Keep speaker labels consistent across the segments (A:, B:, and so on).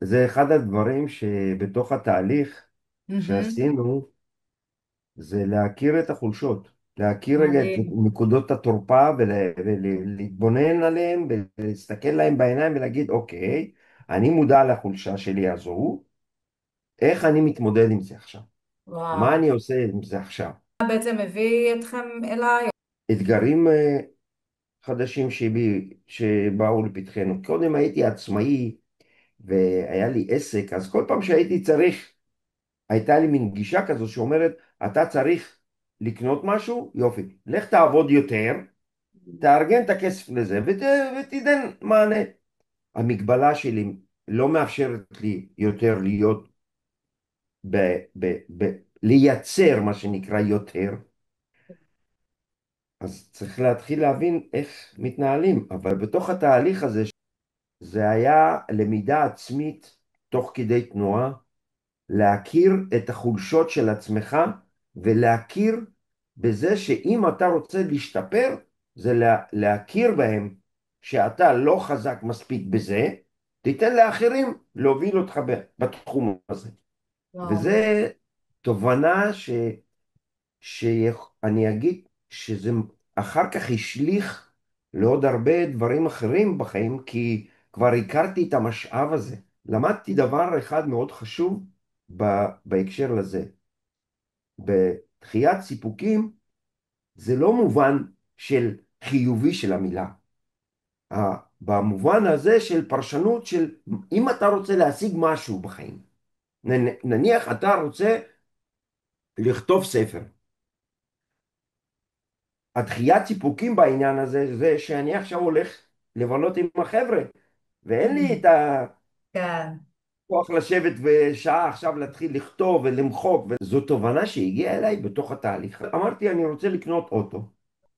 A: זה אחד הדברים שבתוך התהליך
B: מהמם.
A: שעשינו, זה להכיר את החולשות, להכיר רגע את
B: מדהים.
A: נקודות התורפה ולהתבונן עליהן ולהסתכל להם בעיניים ולהגיד, אוקיי, אני מודע לחולשה שלי הזו, איך אני מתמודד עם זה עכשיו? מה
B: וואו.
A: אני עושה עם זה עכשיו?
B: מה בעצם מביא אתכם אליי?
A: אתגרים חדשים שבאו לפתחנו. קודם הייתי עצמאי והיה לי עסק, אז כל פעם שהייתי צריך, הייתה לי מין גישה כזו שאומרת, אתה צריך לקנות משהו, יופי, לך תעבוד יותר, תארגן את הכסף לזה ותיתן מענה. המגבלה שלי לא מאפשרת לי יותר ב, לייצר מה שנקרא יותר, אז צריך להתחיל להבין איך מתנהלים, אבל בתוך התהליך הזה זה היה למידה עצמית תוך כדי תנועה, להכיר את החולשות של עצמך ולהכיר בזה שאם אתה רוצה להשתפר, זה להכיר בהם שאתה לא חזק מספיק בזה, תיתן לאחרים להוביל אותך בתחום הזה.
B: וואו.
A: וזה תובנה שאני אגיד שזה אחר כך השליך לעוד הרבה דברים אחרים בחיים, כי כבר הכרתי את המשאב הזה. למדתי דבר אחד מאוד חשוב בהקשר לזה. בתחיית סיפוקים זה לא מובן של חיובי של המילה. במובן הזה של פרשנות של אם אתה רוצה להשיג משהו בחיים. נניח אתה רוצה לכתוב ספר. הדחיית סיפוקים בעניין הזה זה שאני עכשיו הולך לבלות עם החבר'ה ואין לי את
B: כן.
A: הכוח לשבת ושעה עכשיו להתחיל לכתוב ולמחוק, וזו תובנה שהגיעה אליי בתוך התהליך. אמרתי אני רוצה לקנות אוטו,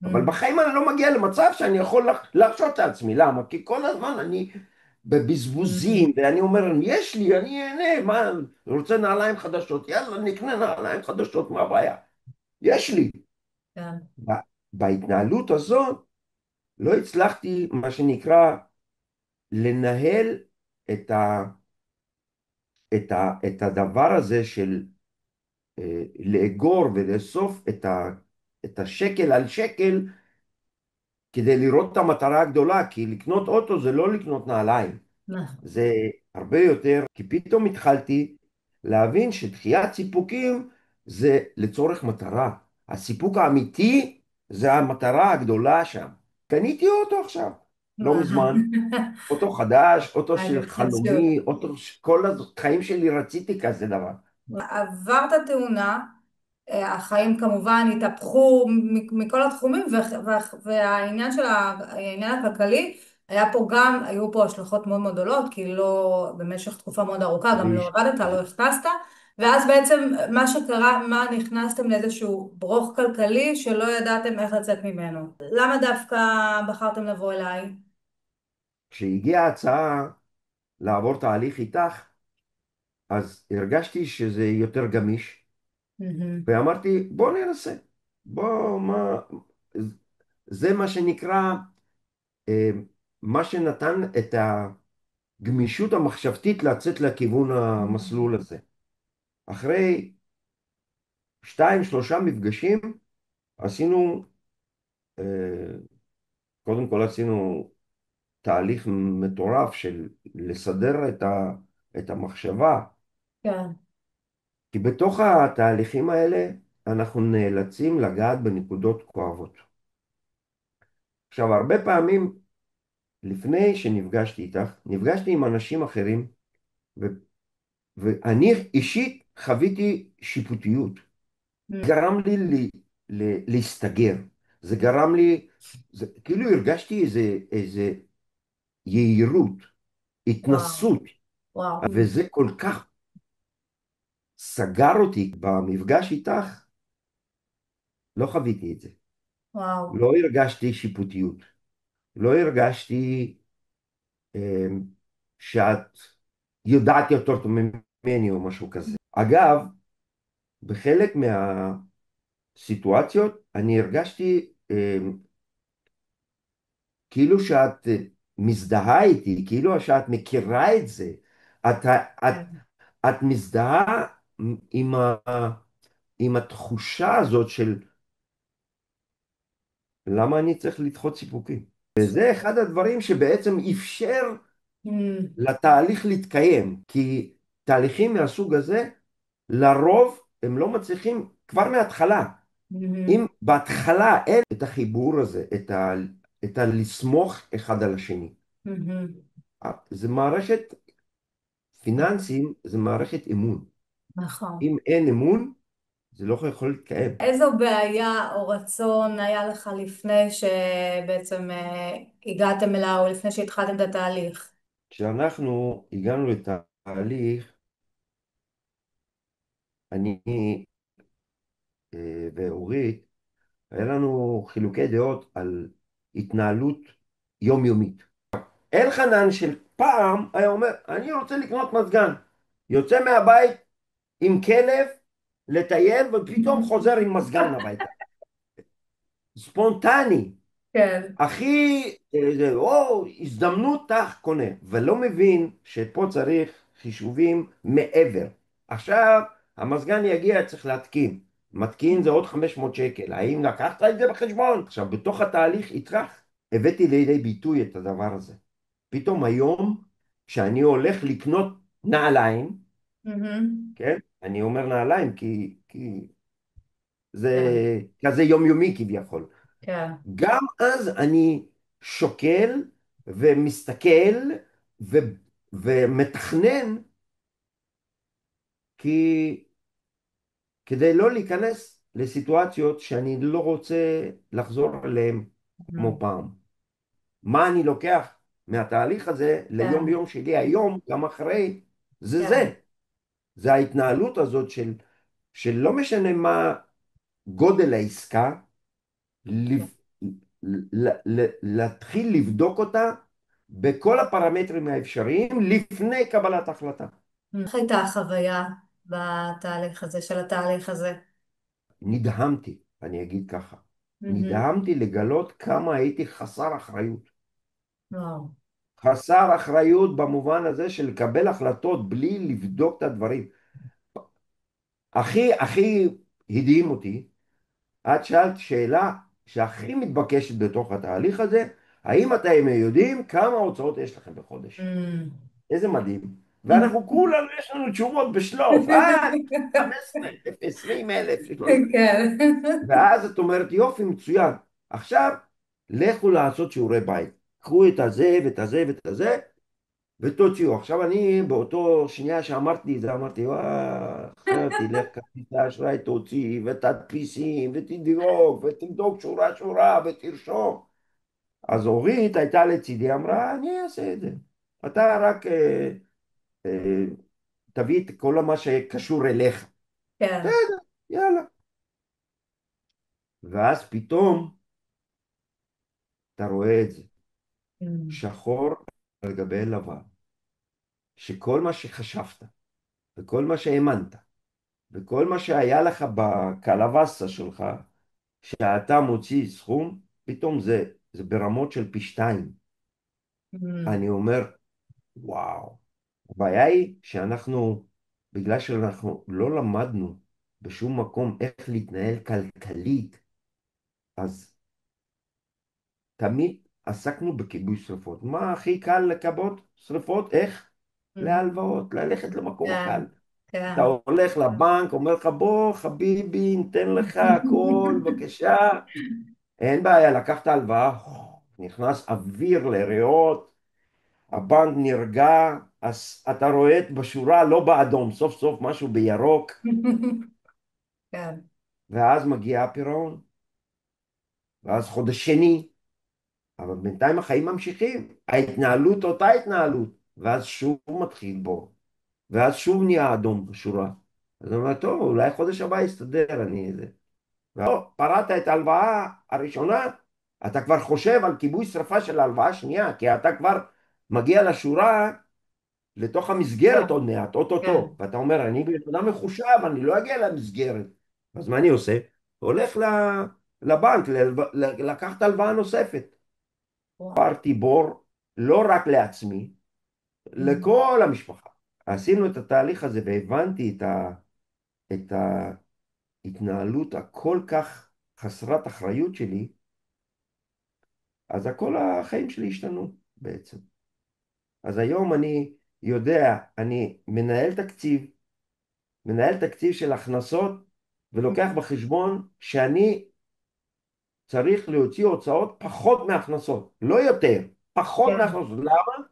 A: אבל
B: מהמם.
A: בחיים אני לא מגיע למצב שאני יכול להרשות לעצמי. למה? כי כל הזמן אני בבזבוזים ואני אומר יש לי, אני אהנה, מה, אני רוצה נעליים חדשות, יאללה נקנה נעליים חדשות, מה הבעיה? יש לי.
B: כן.
A: בהתנהלות הזאת לא הצלחתי, מה שנקרא, לנהל את את הדבר הזה של לאגור ולאסוף את השקל על שקל כדי לראות את המטרה הגדולה, כי לקנות אוטו זה לא לקנות נעליים,
B: נכון.
A: זה הרבה יותר, כי פתאום התחלתי להבין שדחיית סיפוקים זה לצורך מטרה. הסיפוק האמיתי זה המטרה הגדולה שם. קניתי אוטו עכשיו, לא
B: וואו.
A: מזמן. אוטו חדש, אוטו של
B: ההתחדשות.
A: חלומי, אוטו שכל החיים שלי רציתי כזה דבר.
B: עברת תאונה, החיים כמובן התהפכו מכל התחומים, והעניין של העניין הכלכלי, היו פה השלכות מאוד מאוד גדולות, כי לא, במשך תקופה מאוד ארוכה, גם לא
A: ויש-
B: עבדת, לא הכנסת, ואז בעצם מה שקרה, נכנסתם לאיזשהו ברוך כלכלי שלא ידעתם איך לצאת ממנו. למה דווקא בחרתם לבוא אליי?
A: כשהגיעה ההצעה לעבור תהליך איתך, אז הרגשתי שזה יותר גמיש,
B: מהמם.
A: ואמרתי, בוא ננסה. בוא, מה... זה מה שנקרא, אה, מה שנתן את הגמישות המחשבתית לצאת לכיוון המסלול הזה. אחרי שתיים, שלושה מפגשים, עשינו, אה, קודם כל עשינו תהליך מטורף של לסדר את המחשבה,
B: כן.
A: כי בתוך התהליכים האלה אנחנו נאלצים לגעת בנקודות כואבות. עכשיו, הרבה פעמים לפני שנפגשתי איתך, נפגשתי עם אנשים אחרים, ו, ואני אישית חוויתי שיפוטיות. גרם לי להסתגר. זה גרם לי, כאילו הרגשתי איזה יהירות,
B: וואו.
A: התנסות,
B: וואו.
A: וזה כל כך סגר אותי. במפגש איתך לא חוויתי את זה.
B: וואו.
A: לא הרגשתי שיפוטיות. לא הרגשתי אה, שאת יודעת יותר טוב ממני או משהו כזה. אגב, בחלק מהסיטואציות אני הרגשתי כאילו שאת מזדהה איתי, כאילו שאת מכירה את זה. את, את,
B: כן.
A: את מזדהה עם, עם התחושה הזאת של למה אני צריך לדחות סיפוקים. וזה אחד הדברים שבעצם אפשר
B: Mm,
A: לתהליך להתקיים, כי תהליכים מהסוג הזה, לרוב הם לא מצליחים כבר מההתחלה. אם
B: mhm,
A: בהתחלה אין את החיבור הזה, את הלסמוך אחד על השני.
B: mhm.
A: זה מערכת פיננסים, זה מערכת אמון.
B: נכון.
A: אם אין אמון, זה לא יכול להתקיים.
B: איזו בעיה או רצון היה לך לפני שבעצם הגעתם אליו, או לפני שהתחלתם את התהליך?
A: כשאנחנו הגענו לתהליך, אני ואורית, היה לנו חילוקי דעות על התנהלות יומיומית. אלחנן של פעם היה אומר, אני רוצה לקנות מזגן. יוצא מהבית עם כלב, לטייל, ופתאום חוזר עם מזגן הביתה. ספונטני.
B: כן.
A: הכי, הזדמנות תח קונה. ולא מבין שפה צריך חישובים מעבר. עכשיו, המזגן יגיע, צריך להתקין. מתקין זה עוד 500 שקל. האם לקחת את זה בחשבון? עכשיו, בתוך התהליך איתך, הבאתי לידי ביטוי את הדבר הזה. פתאום היום, כשאני הולך לקנות נעליים,
B: Mhm.
A: כן? אני אומר נעליים כי זה
B: כן,
A: כזה יומיומי כביכול.
B: כן.
A: גם אז אני שוקל ומסתכל ו, ומתכנן כי, כדי לא להיכנס לסיטואציות שאני לא רוצה לחזור אליהן כמו
B: Mhm.
A: פעם. מה אני לוקח מהתהליך הזה ליום
B: כן,
A: יום שלי היום, גם אחרי, זה
B: כן.
A: זה. זה ההתנהלות הזאת של לא משנה מה גודל העסקה, לב- להתחיל לבדוק אותה בכל הפרמטרים האפשריים לפני קבלת החלטה.
B: איך הייתה החוויה בתהליך הזה, של התהליך הזה?
A: נדהמתי, אני אגיד ככה.
B: Mhm.
A: נדהמתי לגלות כמה הייתי חסר אחריות.
B: וואו.
A: חסר אחריות במובן הזה של לקבל החלטות בלי לבדוק את הדברים. הכי הדהים אותי, את שאלת שאלה שהכי מתבקשת בתוך התהליך הזה, האם אתם יודעים כמה הוצאות יש לכם בחודש?
B: Mm.
A: איזה מדהים. ואנחנו כולנו, יש לנו תשובות בשלוף. אני 15,000, 20,000.
B: כן.
A: ואז את אומרת, יופי, מצוין. עכשיו, לכו לעשות שיעורי בית. קחו את הזה ואת הזה ואת הזה, ותוציאו. עכשיו אני, באותו שנייה שאמרתי את זה, אמרתי, וואה, עכשיו תלך כרטיסי אשראי, תוציא, ותדפיסים, ותבדוק, ותבדוק שורה שורה, ותרשום. אז אורית הייתה לצידי, אמרה, אני אעשה את זה. אתה רק אה, תביא את כל מה שקשור אליך.
B: כן.
A: בסדר, יאללה. ואז פתאום אתה רואה את זה,
B: Mm.
A: שחור על גבי לבן, שכל מה שחשבת, וכל מה שהאמנת, וכל מה שהיה לך בקלווסה שלך, שאתה מוציא סכום, פתאום זה ברמות של פי שתיים.
B: Mm.
A: אני אומר, וואו. הבעיה היא שאנחנו, בגלל שאנחנו לא למדנו בשום מקום איך להתנהל כלכלית, אז תמיד עסקנו בכיבוי שרפות. מה הכי קל לכבות שרפות? איך?
B: Mhm.
A: להלוואות, ללכת למקום
B: כן,
A: הקל. אתה
B: כן.
A: הולך לבנק, אומר לך, בוא חביבי, ניתן לך הכל, בבקשה. אין בעיה, לקחת הלוואה, נכנס אוויר לריאות, הבנק נרגע, אז אתה רואה בשורה לא באדום, סוף סוף משהו בירוק,
B: כן.
A: ואז מגיע הפירעון, ואז חודש שני, אבל בינתיים החיים ממשיכים, ההתנהלות אותה התנהלות, ואז שוב מתחיל בור, ואז שוב נהיה אדום בשורה. אז אני אומר, טוב, אולי חודש הבא יסתדר, אני זה. לא, פרעת את ההלוואה הראשונה, אתה כבר חושב על כיבוי שרפה של ההלוואה השנייה, כי אתה כבר מגיע לשורה, לתוך המסגרת
B: כן,
A: עוד מעט,
B: כן.
A: אוטוטו, ואתה אומר, אני בן אדם מחושב, אני לא אגיע למסגרת. אז מה אני עושה? הולך לבנק, לקחת הלוואה נוספת.
B: וואו.
A: פרתי בור, לא רק לעצמי,
B: Mm.
A: לכל המשפחה. עשינו את התהליך הזה והבנתי את ההתנהלות הכל כך חסרת אחריות שלי, אז כל החיים שלי השתנו בעצם. אז היום אני יודע, אני מנהל תקציב של הכנסות, ולוקח בחשבון שאני צריך להוציא הוצאות פחות מהכנסות, לא יותר, פחות
B: כן,
A: מהכנסות. למה?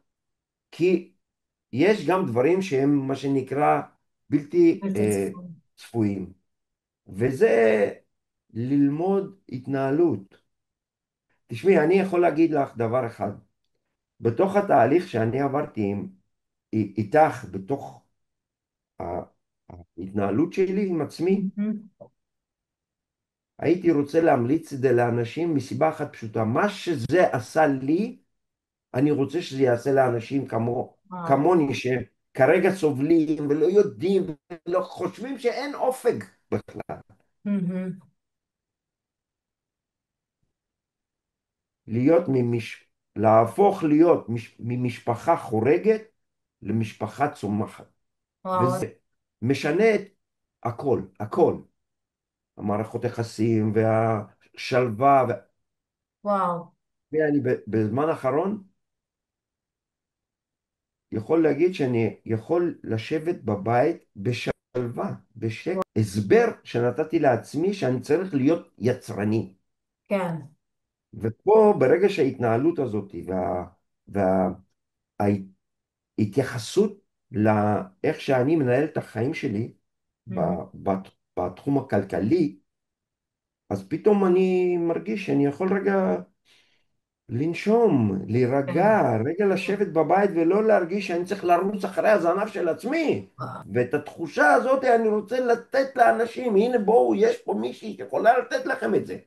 A: כי יש גם דברים שהם מה שנקרא בלתי
B: בלתי צפוי.
A: צפויים, וזה ללמוד התנהלות. תשמעי, אני יכול להגיד לך דבר אחד, בתוך התהליך שאני עברתי איתך, בתוך ה- ההתנהלות שלי עם עצמי,
B: מהמם.
A: הייתי רוצה להמליץ את זה לאנשים מסיבה אחת פשוטה, מה שזה עשה לי, אני רוצה שזה יעשה לאנשים
B: וואו.
A: כמוני, שכרגע סובלים ולא יודעים, ולא חושבים שאין אופק בכלל.
B: מהמם.
A: להפוך להיות ממשפחה חורגת למשפחה צומחת.
B: וואו.
A: וזה משנה את הכל, הכל. המערכות יחסים והשלווה.
B: וואו.
A: ואני בזמן האחרון יכול להגיד שאני יכול לשבת בבית בשלווה, בשקט. הסבר שנתתי לעצמי שאני צריך להיות יצרני.
B: כן.
A: ופה ברגע שההתנהלות הזאת וההתייחסות לאיך שאני מנהל את החיים שלי
B: מהמם.
A: בתחום הכלכלי, אז פתאום אני מרגיש שאני יכול רגע לנשום,
B: כן.
A: להירגע, רגע לשבת בבית ולא להרגיש שאני צריך לרוץ אחרי הזנב של עצמי.
B: וואו.
A: ואת התחושה הזאת אני רוצה לתת לאנשים. הנה בואו, יש פה מישהי שיכולה לתת לכם את זה.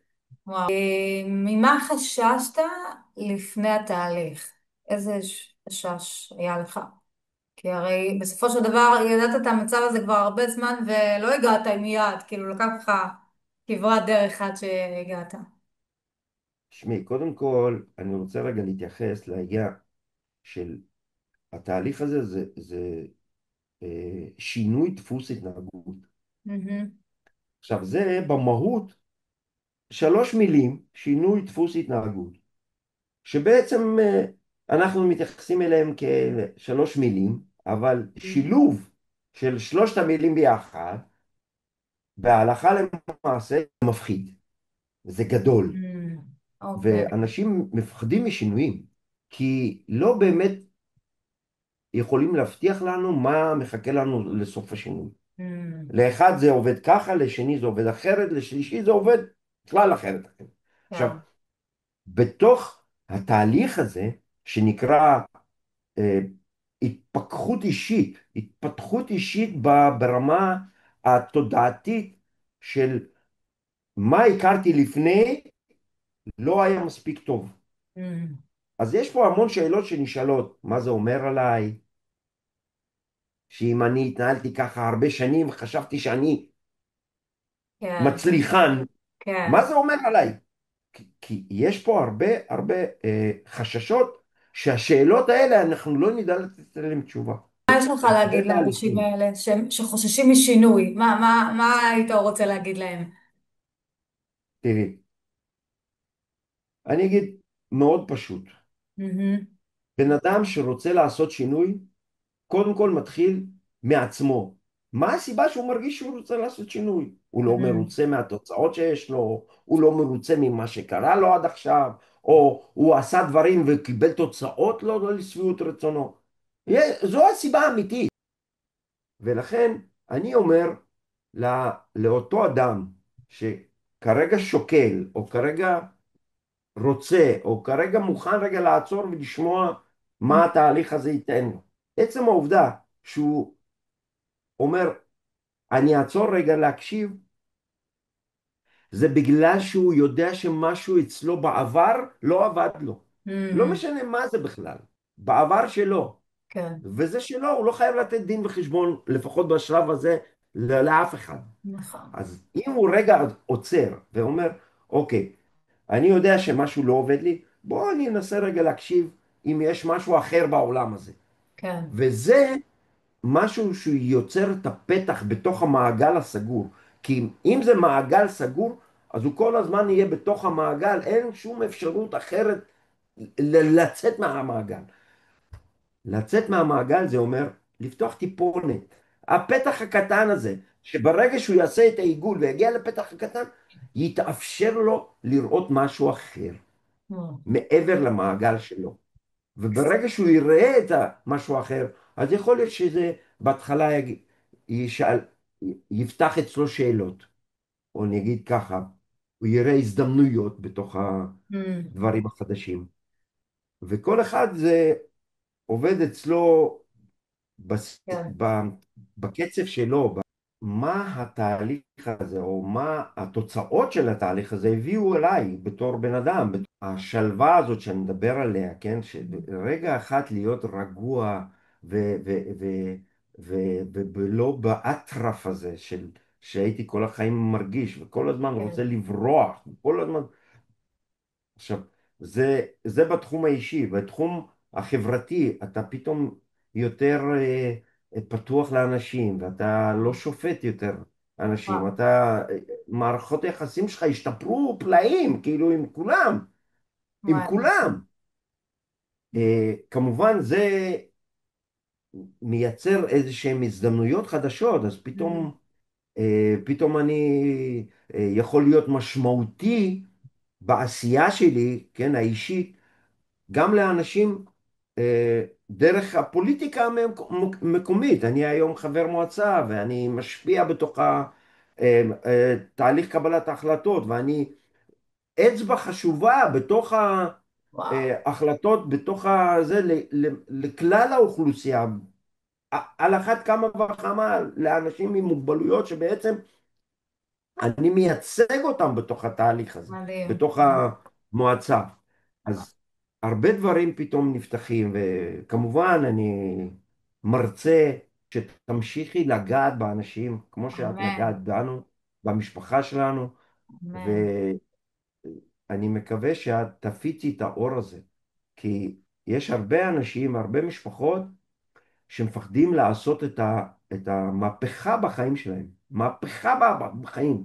B: וואו. ממה חששת לפני התהליך? איזה חשש היה לך? כי הרי בסופו של דבר ידעת את המצב הזה כבר הרבה זמן ולא הגעת מיד, כאילו לקח לך כברת דרך עד שהגעת.
A: תשמעי, קודם כל אני רוצה רגע להתייחס לעניין של התהליך הזה, זה שינוי דפוס התנהגות.
B: מהמם.
A: עכשיו זה במהות שלוש מילים, שינוי דפוס התנהגות. שבעצם אנחנו מתייחסים אליהם כשלוש מילים, אבל שילוב של שלושת המילים ביחד, בהלכה למעשה, מפחיד, זה גדול,
B: מהמם. אוקיי.
A: ואנשים מפחדים משינויים, כי לא באמת יכולים להבטיח לנו מה מחכה לנו לסוף השינוי.
B: מהמם.
A: לאחד זה עובד ככה, לשני זה עובד אחרת, לשלישי זה עובד בכלל אחרת. עכשיו,
B: כן.
A: בתוך התהליך הזה, שנקרא אה, התפתחות אישית ברמה התודעתית של מה הכרתי לפני לא היה מספיק טוב.
B: מהמם.
A: אז יש פה המון שאלות שנשאלות, מה זה אומר עליי? שאם אני התנהלתי ככה הרבה שנים וחשבתי שאני
B: כן.
A: מצליחן,
B: כן.
A: מה זה אומר עליי? כי יש פה הרבה הרבה חששות שהשאלות האלה אנחנו לא נדע לתת עליהן תשובה.
B: מה יש לך
A: זה
B: להגיד לאנשים
A: תהליכים.
B: האלה שחוששים משינוי? מה היית רוצה להגיד להם?
A: תראי, אני אגיד מאוד פשוט.
B: מהמם.
A: בן אדם שרוצה לעשות שינוי, קודם כל מתחיל מעצמו. מה הסיבה שהוא מרגיש שהוא רוצה לעשות שינוי? הוא לא
B: מהמם.
A: מרוצה מהתוצאות שיש לו, הוא לא מרוצה ממה שקרה לו עד עכשיו, או הוא עשה דברים וקיבל תוצאות לא לשביעות רצונו. זו הסיבה האמיתית. ולכן אני אומר לאותו אדם שכרגע שוקל, או כרגע רוצה, או כרגע מוכן רגע לעצור ולשמוע מה התהליך הזה ייתן לו. עצם העובדה שהוא אומר, אני אעצור רגע להקשיב, זה בגלל שהוא יודע שמשהו אצלו בעבר לא עבד לו. לא
B: מהמם.
A: משנה מה זה בכלל, בעבר שלו.
B: כן.
A: וזה שלו, הוא לא חייב לתת דין וחשבון, לפחות בשלב הזה, לאף אחד.
B: נכון.
A: אז אם הוא רגע עוצר ואומר, אוקיי, אני יודע שמשהו לא עובד לי, בוא אני אנסה רגע להקשיב אם יש משהו אחר בעולם הזה.
B: כן.
A: וזה משהו שהוא יוצר את הפתח בתוך המעגל הסגור. כי אם זה מעגל סגור, אז הוא כל הזמן יהיה בתוך המעגל, אין שום אפשרות אחרת לצאת מהמעגל. לצאת מהמעגל זה אומר לפתוח טיפונת. הפתח הקטן הזה, שברגע שהוא יעשה את העיגול ויגיע לפתח הקטן, יתאפשר לו לראות משהו אחר, מעבר למעגל שלו. וברגע שהוא יראה את המשהו אחר, אז יכול להיות שזה בהתחלה ישאל, יפתח אצלו שאלות, או אני אגיד ככה, הוא יראה הזדמנויות בתוך
B: Mm,
A: הדברים החדשים. וכל אחד זה עובד אצלו
B: כן,
A: בקצב שלו. מה התהליך הזה, או מה התוצאות של התהליך הזה הביאו אליי בתור בן אדם. השלווה הזאת שאני מדבר עליה, כן, שרגע אחד להיות רגוע ו- ו- ו- ולא באטרף הזה שהייתי כל החיים מרגיש, וכל הזמן
B: כן,
A: רוצה לברוח, כל הזמן. עכשיו, זה בתחום האישי. בתחום החברתי אתה פתאום יותר פתוח לאנשים, ואתה לא שופט יותר אנשים.
B: וואו,
A: מערכות היחסים שלך השתפרו פלאים, כאילו עם כולם, עם
B: וואי,
A: כולם. כמובן זה מייצר איזה שהן הזדמנויות חדשות, אז
B: mm,
A: פתאום אני יכול להיות משמעותי בעשייה שלי, כן, האישית, גם לאנשים דרך הפוליטיקה המקומית. אני היום חבר מועצה ואני משפיע בתוך תהליך קבלת ההחלטות, ואני אצבע חשובה בתוך
B: וואו,
A: ההחלטות, בתוך הזה, לכלל האוכלוסייה, על אחת כמה וכמה לאנשים עם מוגבלויות, שבעצם אני מייצג אותם בתוך התהליך הזה,
B: מדהים.
A: בתוך המועצה. אז הרבה דברים פתאום נפתחים, וכמובן אני מרצה שתמשיכי לגעת באנשים כמו שאת
B: אמן,
A: נגעת בנו, במשפחה שלנו,
B: אמן,
A: ואני מקווה שאת תפיצי את האור הזה, כי יש הרבה אנשים, הרבה משפחות שמפחדים לעשות את המהפכה בחיים שלהם, מהפכה בחיים.